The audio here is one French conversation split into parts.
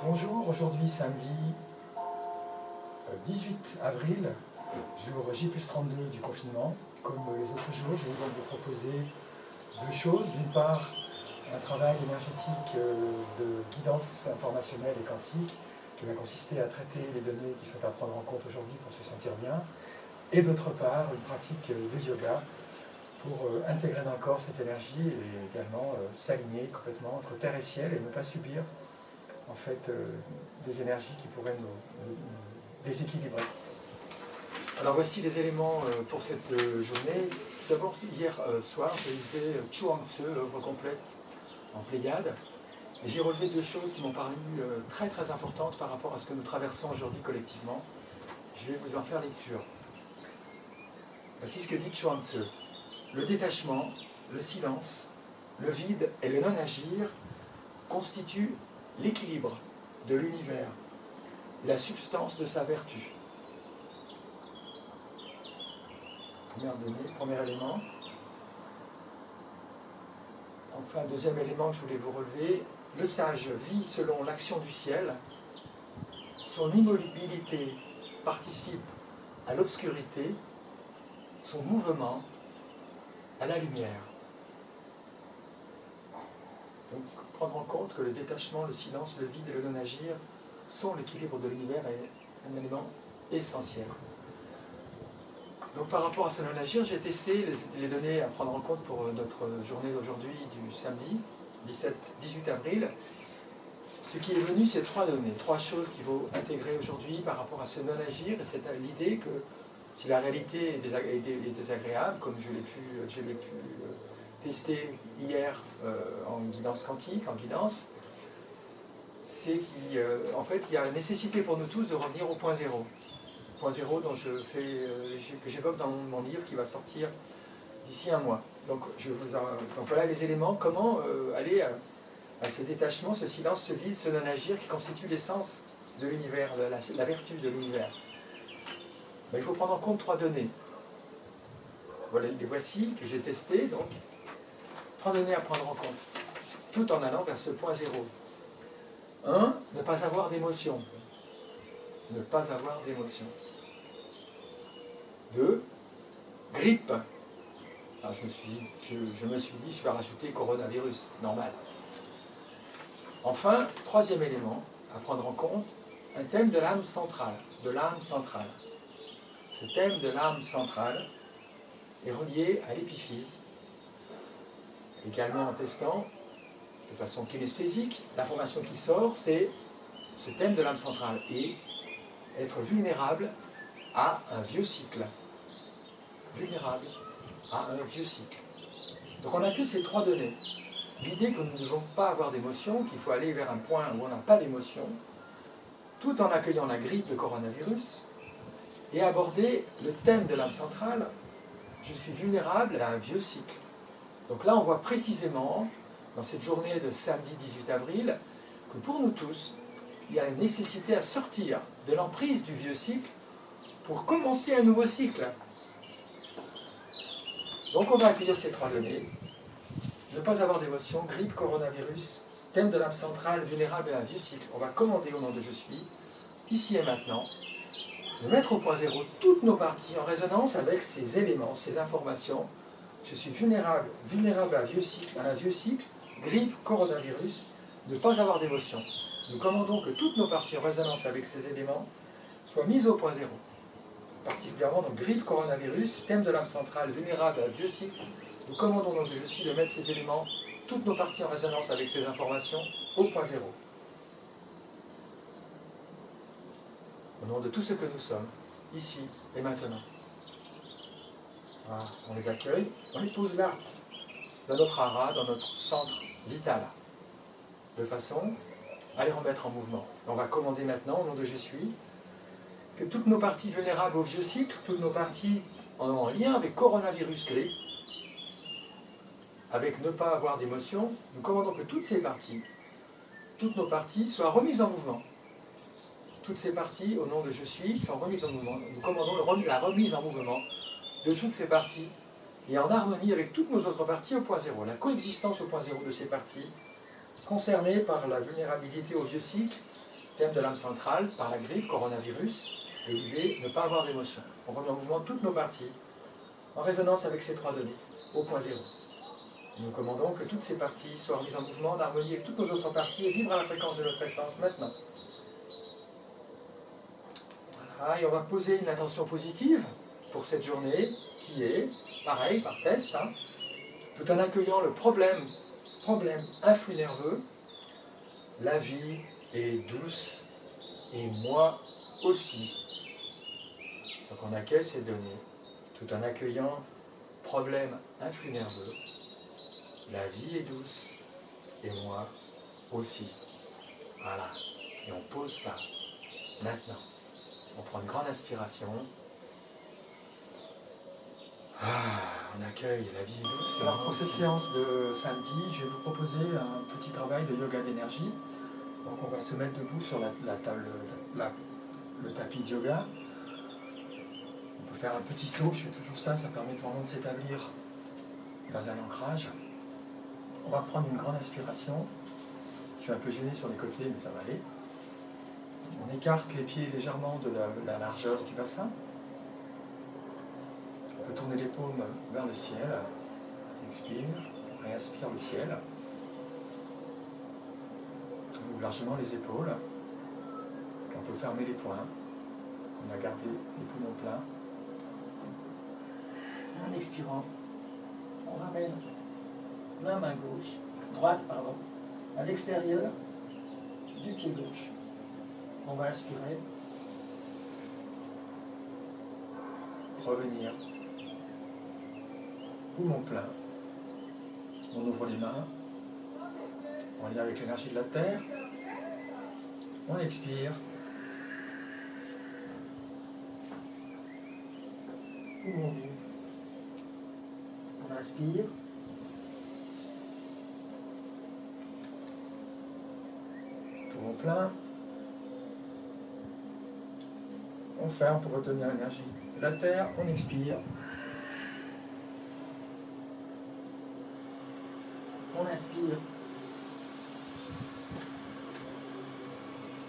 Bonjour, aujourd'hui samedi 18 avril, jour J+32 du confinement. Comme les autres jours, je vais donc vous proposer deux choses. D'une part, un travail énergétique de guidance informationnelle et quantique qui va consister à traiter les données qui sont à prendre en compte aujourd'hui pour se sentir bien. Et d'autre part, une pratique de yoga pour intégrer dans le corps cette énergie et également s'aligner complètement entre terre et ciel et ne pas subir en fait des énergies qui pourraient nous déséquilibrer. Alors voici les éléments pour cette journée. D'abord, hier soir, je lisais Chuang Tzu, œuvre complète en Pléiade. Et j'ai relevé deux choses qui m'ont paru très très importantes par rapport à ce que nous traversons aujourd'hui collectivement. Je vais vous en faire lecture. Voici ce que dit Chuang Tzu. Le détachement, le silence, le vide et le non-agir constituent l'équilibre de l'univers, la substance de sa vertu. Premier élément. Enfin, deuxième élément que je voulais vous relever, le sage vit selon l'action du ciel, son immobilité participe à l'obscurité, son mouvement à la lumière. Donc, prendre en compte que le détachement, le silence, le vide et le non-agir sont l'équilibre de l'univers et un élément essentiel. Donc par rapport à ce non-agir, j'ai testé les données à prendre en compte pour notre journée d'aujourd'hui du samedi 18 avril. Ce qui est venu, c'est trois données, trois choses qu'il faut intégrer aujourd'hui par rapport à ce non-agir, et c'est l'idée que si la réalité est désagréable, comme je l'ai pu tester hier en guidance quantique, c'est qu'en fait, il y a une nécessité pour nous tous de revenir au point zéro. Point zéro que j'évoque dans mon livre qui va sortir d'ici un mois. Donc voilà les éléments, comment aller à ce détachement, ce silence, ce vide, ce non-agir qui constitue l'essence de l'univers, la vertu de l'univers. Il faut prendre en compte trois données. Voilà, les voici que j'ai testées, donc. Trois données à prendre en compte, tout en allant vers ce point zéro. 1. Ne pas avoir d'émotion. Ne pas avoir d'émotion. 2. Grippe. Alors je me suis dit, je vais rajouter coronavirus, normal. Enfin, troisième élément à prendre en compte, un thème de l'âme centrale. Ce thème de l'âme centrale est relié à l'épiphyse, également en testant de façon kinesthésique. L'information qui sort, c'est ce thème de l'âme centrale et être vulnérable à un vieux cycle. Vulnérable à un vieux cycle. Donc on n'a que ces trois données. L'idée que nous ne devons pas avoir d'émotion, qu'il faut aller vers un point où on n'a pas d'émotion, tout en accueillant la grippe, le coronavirus, et aborder le thème de l'âme centrale, je suis vulnérable à un vieux cycle. Donc là, on voit précisément, dans cette journée de samedi 18 avril, que pour nous tous, il y a une nécessité à sortir de l'emprise du vieux cycle pour commencer un nouveau cycle. Donc on va accueillir ces trois données. Ne pas avoir d'émotion, grippe, coronavirus, thème de l'âme centrale, vulnérable à un vieux cycle. On va commander au nom de je suis, ici et maintenant, de mettre au point zéro toutes nos parties en résonance avec ces éléments, ces informations. Je suis vulnérable à un vieux cycle, grippe, coronavirus, ne pas avoir d'émotion. Nous commandons que toutes nos parties en résonance avec ces éléments soient mises au point zéro. Particulièrement donc grippe, coronavirus, thème de l'âme centrale, vulnérable à un vieux cycle. Nous commandons donc je suis de mettre ces éléments, toutes nos parties en résonance avec ces informations, au point zéro. Au nom de tout ce que nous sommes, ici et maintenant. Voilà, on les accueille, on les pose là, dans notre hara, dans notre centre vital, de façon à les remettre en mouvement. Et on va commander maintenant, au nom de je suis, que toutes nos parties vulnérables au vieux cycle, toutes nos parties en lien avec coronavirus grippe, avec ne pas avoir d'émotion, nous commandons que toutes ces parties, toutes nos parties soient remises en mouvement. Toutes ces parties, au nom de je suis, sont remises en mouvement. Nous commandons la remise en mouvement de toutes ces parties et en harmonie avec toutes nos autres parties au point zéro. La coexistence au point zéro de ces parties, concernées par la vulnérabilité au vieux cycle thème de l'âme centrale, par la grippe, coronavirus, et l'idée, ne pas avoir d'émotion. On remet en mouvement toutes nos parties, en résonance avec ces 3 données, au point zéro. Nous commandons que toutes ces parties soient remises en mouvement, en harmonie avec toutes nos autres parties, et vibrent à la fréquence de notre essence maintenant. Voilà, et on va poser une intention positive pour cette journée, qui est, pareil, par test, tout en accueillant le problème influx nerveux. La vie est douce, et moi aussi. Donc on accueille ces données, tout en accueillant problème influx nerveux. La vie est douce, et moi aussi. Voilà. Et on pose ça maintenant. On prend une grande inspiration. On accueille la vie est douce. Alors pour cette séance de samedi, je vais vous proposer un petit travail de yoga d'énergie. Donc on va se mettre debout sur la table, le tapis de yoga. On peut faire un petit saut, je fais toujours ça, ça permet vraiment de s'établir dans un ancrage. On va prendre une grande inspiration. Je suis un peu gêné sur les côtés, mais ça va aller. On écarte les pieds légèrement de la largeur du bassin. On peut tourner les paumes vers le ciel. On expire, on réinspire le ciel. On ouvre largement les épaules. On peut fermer les poings. On a gardé les poumons pleins. En expirant, on ramène la main gauche, droite, pardon, à l'extérieur du pied gauche. On va inspirer. Revenir. Poumon plein. On ouvre les mains. En lien avec l'énergie de la terre. On expire. Poumon vide. On inspire. Poumon plein. On ferme pour retenir l'énergie de la terre. On expire. On inspire.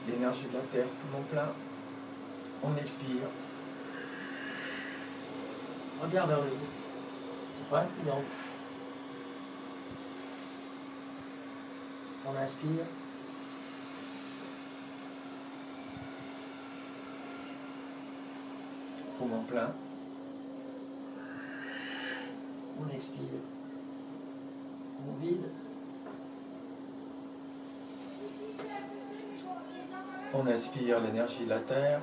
L'énergie de la terre, poumon plein. On expire. Regarde vers le haut. C'est pas un triangle. On inspire. Poumon plein. On expire. On vide. On inspire l'énergie de la terre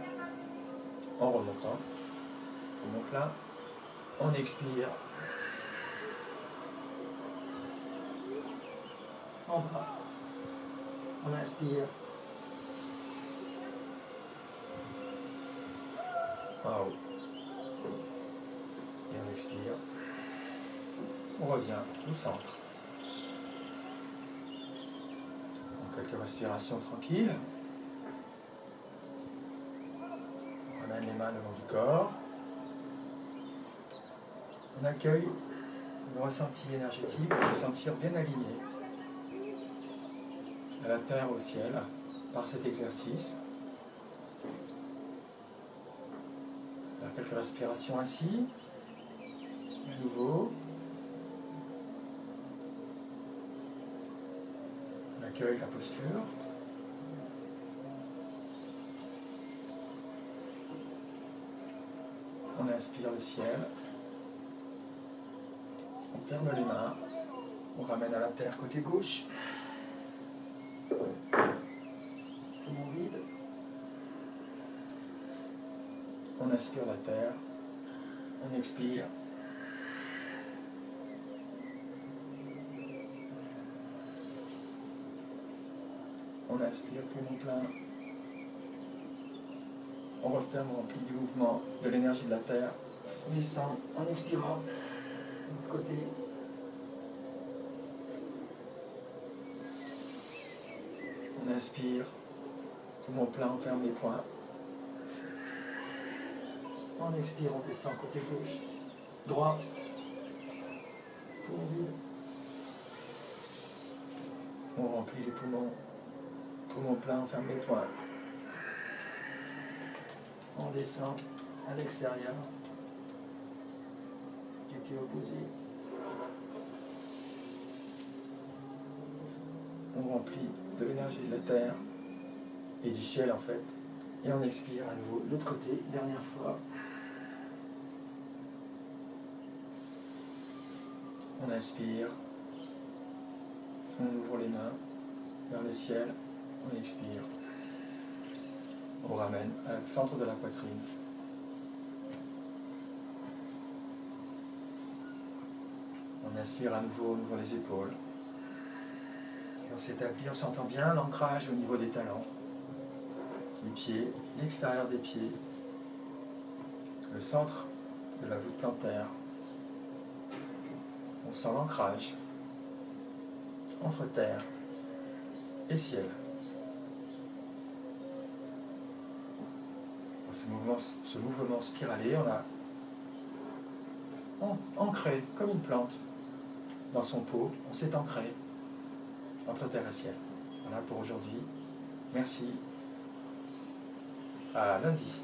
en remontant. Poumon plein. On expire. En bas. On inspire. En haut. Et on expire. On revient au centre. Donc, quelques respirations tranquilles. On ramène les mains le long du corps. On accueille le ressenti énergétique de se sentir bien aligné à la terre, au ciel, par cet exercice. Alors, quelques respirations ainsi. À nouveau. On accueille la posture. On inspire le ciel. On ferme les mains. On ramène à la terre côté gauche. Poumon vide. On inspire la terre. On expire. On inspire, poumon plein. On referme, on remplit du mouvement de l'énergie de la terre. On descend en expirant. De l'autre côté. On inspire. Poumon plein, on ferme les poings. On expire, on descend côté gauche. Droit. Poumon vide. On remplit les poumons. Poumon plein, on ferme les poings. On descend à l'extérieur du pied opposé. On remplit de l'énergie de la terre et du ciel en fait. Et on expire à nouveau de l'autre côté, dernière fois. On inspire, on ouvre les mains vers le ciel, on expire. On ramène au centre de la poitrine. On inspire à nouveau, on ouvre les épaules. Et on s'établit, on s'entend bien l'ancrage au niveau des talons. Les pieds, l'extérieur des pieds, le centre de la voûte plantaire. On sent l'ancrage entre terre et ciel. Dans ce mouvement spiralé, on a ancré comme une plante dans son pot, on s'est ancré entre terre et ciel. Voilà pour aujourd'hui. Merci. À lundi.